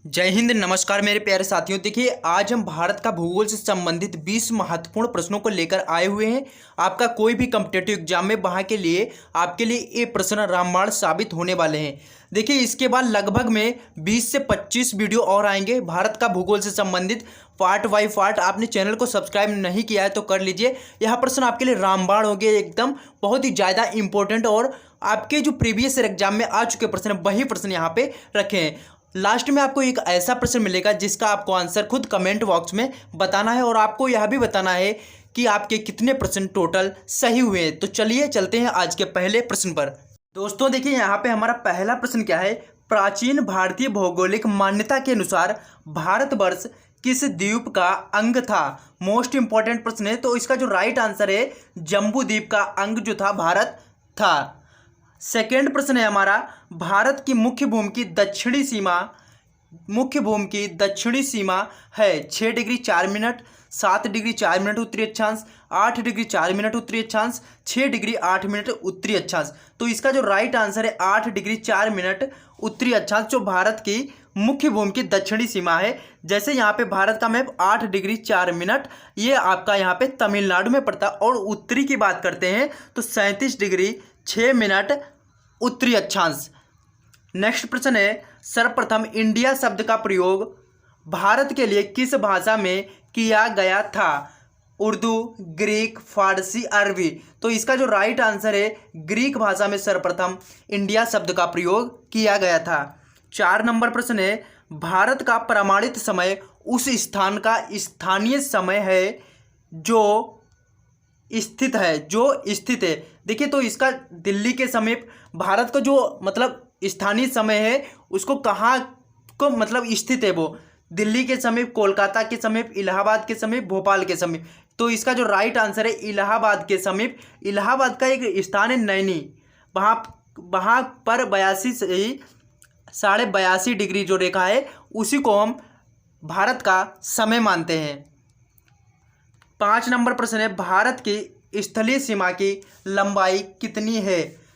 जय हिंद। नमस्कार मेरे प्यारे साथियों। देखिए, आज हम भारत का भूगोल से संबंधित 20 महत्वपूर्ण प्रश्नों को लेकर आए हुए हैं। आपका कोई भी कॉम्पिटिटिव एग्जाम में वहाँ के लिए आपके लिए ये प्रश्न रामबाण साबित होने वाले हैं। देखिए, इसके बाद लगभग में 20 से 25 वीडियो और आएंगे भारत का भूगोल से संबंधित पार्ट बाई पार्ट। आपने चैनल को सब्सक्राइब नहीं किया है तो कर लीजिए। यह प्रश्न आपके लिए रामबाण हो गए, एकदम बहुत ही ज़्यादा इंपॉर्टेंट, और आपके जो प्रीवियस एग्जाम में आ चुके प्रश्न वही प्रश्न यहाँ पे रखे हैं। लास्ट में आपको एक ऐसा प्रश्न मिलेगा जिसका आपको आंसर खुद कमेंट बॉक्स में बताना है, और आपको यह भी बताना है कि आपके कितने प्रश्न टोटल सही हुए हैं। तो चलिए चलते हैं आज के पहले प्रश्न पर। दोस्तों देखिए, यहाँ पे हमारा पहला प्रश्न क्या है। प्राचीन भारतीय भौगोलिक मान्यता के अनुसार भारतवर्ष किस द्वीप का अंग था? मोस्ट इंपॉर्टेंट प्रश्न है। तो इसका जो राइट आंसर है, जम्बू द्वीप का अंग जो था भारत था। सेकेंड प्रश्न है हमारा, भारत की मुख्य भूमि की दक्षिणी सीमा है 6 डिग्री 4 मिनट, 7 डिग्री 4 मिनट उत्तरी अक्षांश, 8 डिग्री 4 मिनट उत्तरी अक्षांश, 6 डिग्री 8 मिनट उत्तरी अक्षांश। तो इसका जो राइट आंसर है 8 डिग्री 4 मिनट उत्तरी अक्षांश, जो भारत की मुख्य भूमि की दक्षिणी सीमा है। जैसे यहाँ पे भारत का मैप 8 डिग्री 4 मिनट, ये आपका यहाँ पे तमिलनाडु में पड़ता है। और उत्तरी की बात करते हैं तो 37 डिग्री 6 मिनट उत्तरी अक्षांश। नेक्स्ट प्रश्न है, सर्वप्रथम इंडिया शब्द का प्रयोग भारत के लिए किस भाषा में किया गया था? उर्दू, ग्रीक, फारसी, अरबी। तो इसका जो राइट आंसर है, ग्रीक भाषा में सर्वप्रथम इंडिया शब्द का प्रयोग किया गया था। 4 नंबर प्रश्न है, भारत का प्रमाणित समय उस स्थान का स्थानीय समय है जो स्थित है। देखिए, तो इसका दिल्ली के समीप भारत का जो मतलब स्थानीय समय है उसको कहाँ को मतलब स्थित है, वो दिल्ली के समीप, कोलकाता के समीप, इलाहाबाद के समीप, भोपाल के समीप। तो इसका जो राइट आंसर है, इलाहाबाद के समीप। इलाहाबाद का एक स्थान है नैनी, वहाँ पर 82 से 82.5 डिग्री जो रेखा है उसी को हम भारत का समय मानते हैं। 5 नंबर प्रश्न है, भारत की स्थलीय सीमा की लंबाई कितनी है?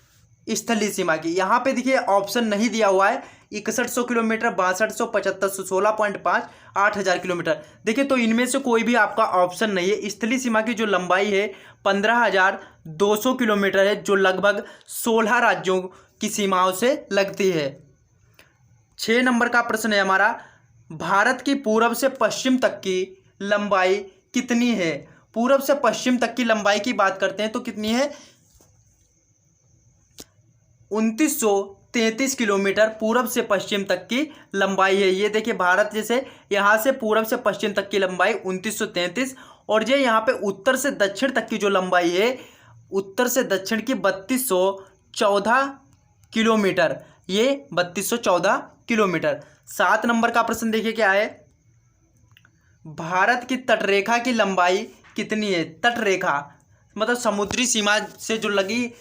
स्थलीय सीमा की यहाँ पे देखिए ऑप्शन नहीं दिया हुआ है। 6100 किलोमीटर, 6200, 7500, 16.5, 8000 किलोमीटर। देखिए, तो इनमें से कोई भी आपका ऑप्शन नहीं है। स्थलीय सीमा की जो लंबाई है 15,200 किलोमीटर है, जो लगभग 16 राज्यों की सीमाओं से लगती है। 6 नंबर का प्रश्न है हमारा, भारत की पूर्व से पश्चिम तक की लंबाई कितनी है? पूर्व से पश्चिम तक की लंबाई की बात करते हैं तो कितनी है? 2933 किलोमीटर पूर्व से पश्चिम तक की लंबाई है। ये देखिए, भारत जैसे यहाँ से पूर्व से पश्चिम तक की लंबाई 2933, और ये यहाँ पे उत्तर से दक्षिण तक की जो लंबाई है, उत्तर से दक्षिण की 3214 किलोमीटर। ये 3214 किलोमीटर। 7 नंबर का प्रश्न देखिए क्या है, भारत की तटरेखा की लंबाई कितनी है? तटरेखा मतलब समुद्री सीमा से जो लगी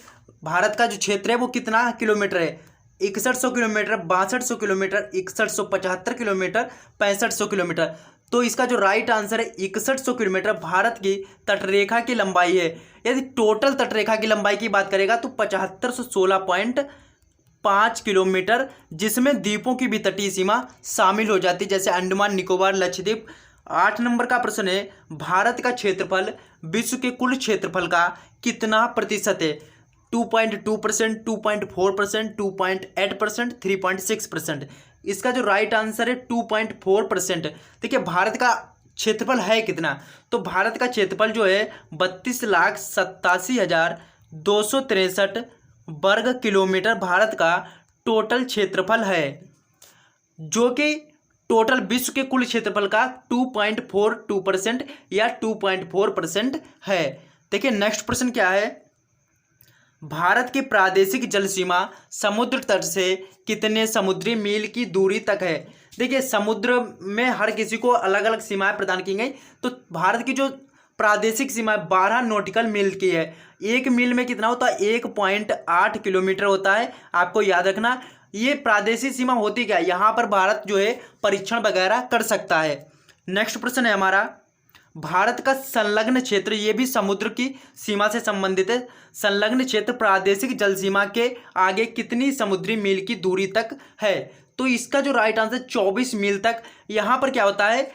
भारत का जो क्षेत्र है वो कितना किलोमीटर है? 6100 किलोमीटर, 6200 किलोमीटर, 6175 किलोमीटर, 6500 किलोमीटर। तो इसका जो राइट आंसर है 6100 किलोमीटर भारत की तटरेखा की लंबाई है। यदि टोटल तटरेखा की लंबाई की बात करेगा तो 7516.5 किलोमीटर, जिसमें द्वीपों की भी तटीय सीमा शामिल हो जाती है, जैसे अंडमान निकोबार, लक्षद्वीप। 8 नंबर का प्रश्न है, भारत का क्षेत्रफल विश्व के कुल क्षेत्रफल का कितना प्रतिशत है? 2.2%, 2.4%, 2.8%, 3.6%। इसका जो राइट आंसर है 2.4%। देखिए, भारत का क्षेत्रफल है कितना? तो भारत का क्षेत्रफल जो है 32,87,263 वर्ग किलोमीटर भारत का टोटल क्षेत्रफल है, जो कि टोटल विश्व के कुल क्षेत्रफल का 2.42% या 2.4% है। देखिए, नेक्स्ट प्रश्न क्या है, भारत की प्रादेशिक जल सीमा समुद्र तट से कितने समुद्री मील की दूरी तक है? देखिए, समुद्र में हर किसी को अलग अलग सीमाएं प्रदान की गई। तो भारत की जो प्रादेशिक सीमा 12 नॉटिकल मील की है। एक मील में कितना होता है? 1.8 किलोमीटर होता है। आपको याद रखना, ये प्रादेशिक सीमा होती क्या है, यहाँ पर भारत जो है परीक्षण वगैरह कर सकता है। नेक्स्ट प्रश्न है हमारा, भारत का संलग्न क्षेत्र, ये भी समुद्र की सीमा से संबंधित है। संलग्न क्षेत्र प्रादेशिक जल सीमा के आगे कितनी समुद्री मील की दूरी तक है? तो इसका जो राइट आंसर 24 मील तक यहाँ पर क्या होता है,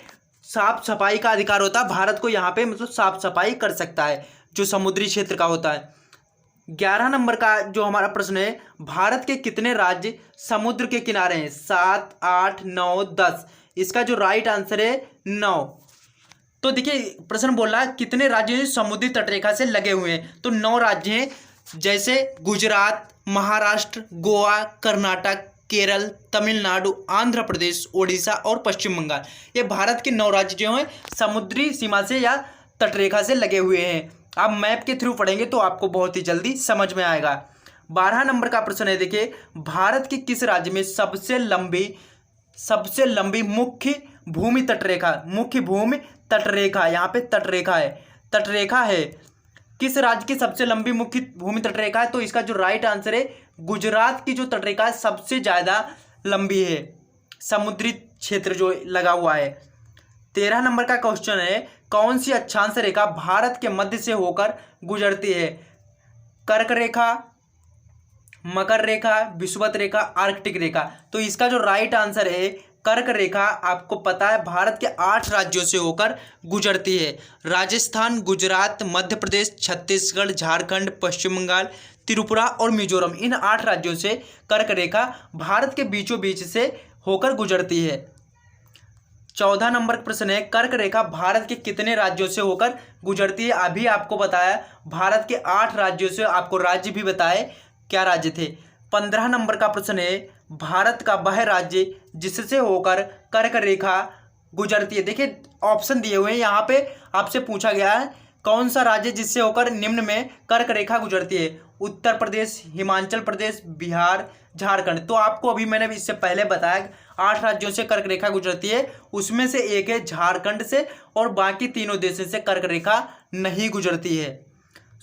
साफ सफाई का अधिकार होता है। भारत को यहाँ पे मतलब साफ सफाई कर सकता है जो समुद्री क्षेत्र का होता है। 11 नंबर का जो हमारा प्रश्न है, भारत के कितने राज्य समुद्र के किनारे हैं? 7, 8, 9, 10। इसका जो राइट आंसर है 9। तो देखिए प्रश्न बोल रहा है कितने राज्य समुद्री तटरेखा से लगे हुए हैं, तो 9 राज्य हैं, जैसे गुजरात, महाराष्ट्र, गोवा, कर्नाटक, केरल, तमिलनाडु, आंध्र प्रदेश, ओडिशा और पश्चिम बंगाल। ये भारत के 9 राज्य जो हैं समुद्री सीमा से या तटरेखा से लगे हुए हैं। आप मैप के थ्रू पढ़ेंगे तो आपको बहुत ही जल्दी समझ में आएगा। 12 नंबर का प्रश्न है, देखिए भारत के किस राज्य में सबसे लंबी मुख्य भूमि तटरेखा, यहाँ पे तटरेखा है, किस राज्य की सबसे लंबी मुख्य भूमि तटरेखा है? तो इसका जो राइट आंसर है गुजरात की जो तटरेखा है सबसे ज़्यादा लंबी है, समुद्री क्षेत्र जो लगा हुआ है। 13 नंबर का क्वेश्चन है, कौन सी अक्षांश रेखा भारत के मध्य से होकर गुजरती है? कर्क रेखा, मकर रेखा, विषुवत रेखा, आर्कटिक रेखा। तो इसका जो राइट आंसर है कर्क रेखा, आपको पता है भारत के 8 राज्यों से होकर गुजरती है। राजस्थान, गुजरात, मध्य प्रदेश, छत्तीसगढ़, झारखंड, पश्चिम बंगाल, त्रिपुरा और मिजोरम, इन 8 राज्यों से कर्क रेखा भारत के बीचों बीच से होकर गुजरती है। 14 नंबर प्रश्न है, कर्क रेखा भारत के कितने राज्यों से होकर गुजरती है? अभी आपको बताया भारत के 8 राज्यों से, आपको राज्य भी बताए क्या राज्य थे। 15 नंबर का प्रश्न है, भारत का वह राज्य जिससे होकर कर्क रेखा गुजरती है। देखिए ऑप्शन दिए हुए हैं, यहाँ पे आपसे पूछा गया है कौन सा राज्य जिससे होकर निम्न में कर्क रेखा गुजरती है? उत्तर प्रदेश, हिमाचल प्रदेश, बिहार, झारखंड। तो आपको अभी मैंने इससे पहले बताया 8 राज्यों से कर्क रेखा गुजरती है, उसमें से एक है झारखंड से, और बाकी तीनों देशों से कर्क रेखा नहीं गुजरती है।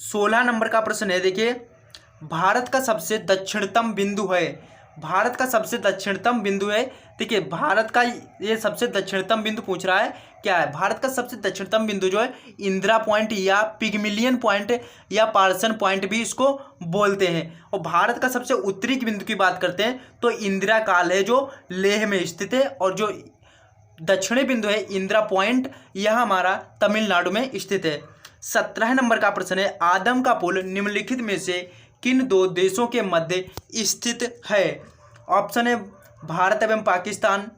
16 नंबर का प्रश्न है, देखिए भारत का सबसे दक्षिणतम बिंदु है। देखिए भारत का ये सबसे दक्षिणतम बिंदु पूछ रहा है, क्या है? भारत का सबसे दक्षिणतम बिंदु जो है इंदिरा पॉइंट या पिगमिलियन पॉइंट या पार्सन पॉइंट भी इसको बोलते हैं। और भारत का सबसे उत्तरी बिंदु की बात करते हैं तो इंदिरा काल है जो लेह में स्थित है, और जो दक्षिणी बिंदु है इंदिरा पॉइंट, यह हमारा तमिलनाडु में स्थित है। 17 नंबर का प्रश्न है, आदम का पुल निम्नलिखित में से किन 2 देशों के मध्य स्थित है? ऑप्शन है भारत एवं पाकिस्तान,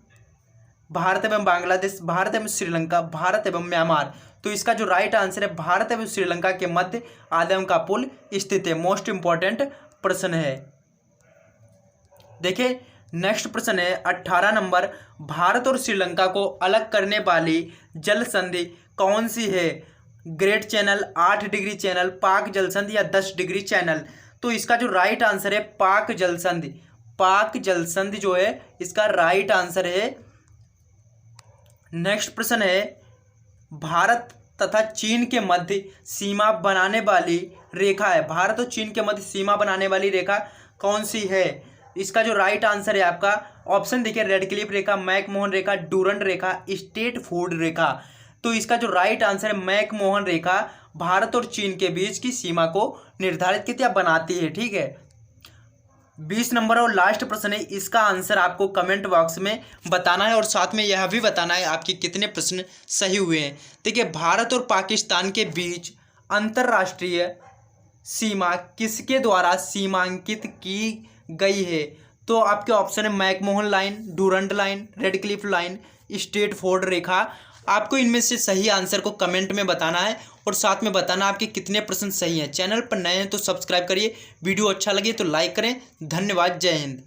भारत एवं बांग्लादेश, भारत एवं श्रीलंका, भारत एवं म्यांमार। तो इसका जो राइट आंसर है भारत एवं श्रीलंका के मध्य आदम का पुल स्थित है। मोस्ट इंपॉर्टेंट प्रश्न है। देखिए नेक्स्ट प्रश्न है 18 नंबर, भारत और श्रीलंका को अलग करने वाली जल संधि कौन सी है? ग्रेट चैनल, 8 डिग्री चैनल, पाक जल संधि या 10 डिग्री चैनल। तो इसका जो राइट आंसर है पाक जल संधि जो है इसका राइट आंसर है। नेक्स्ट प्रश्न है, भारत तथा चीन के मध्य सीमा बनाने वाली रेखा है, भारत और चीन के मध्य सीमा बनाने वाली रेखा कौन सी है? इसका जो राइट आंसर है आपका ऑप्शन देखिए, रेड क्लिफ रेखा, मैकमोहन रेखा, डूरंड रेखा, स्टेट फूड रेखा। तो इसका जो राइट आंसर है मैकमोहन रेखा भारत और चीन के बीच की सीमा को निर्धारित करती या बनाती है। ठीक है, 20 नंबर और लास्ट प्रश्न है, इसका आंसर आपको कमेंट बॉक्स में बताना है और साथ में यह भी बताना है आपके कितने प्रश्न सही हुए हैं। देखिए भारत और पाकिस्तान के बीच अंतर्राष्ट्रीय सीमा किसके द्वारा सीमांकित की गई है? तो आपके ऑप्शन है McMahon line, Durand line, Radcliffe line, स्टेट फोर्ड रेखा। आपको इनमें से सही आंसर को कमेंट में बताना है और साथ में बताना आपके कितने प्रश्न सही हैं। चैनल पर नए हैं तो सब्सक्राइब करिए, वीडियो अच्छा लगे तो लाइक करें। धन्यवाद, जय हिंद।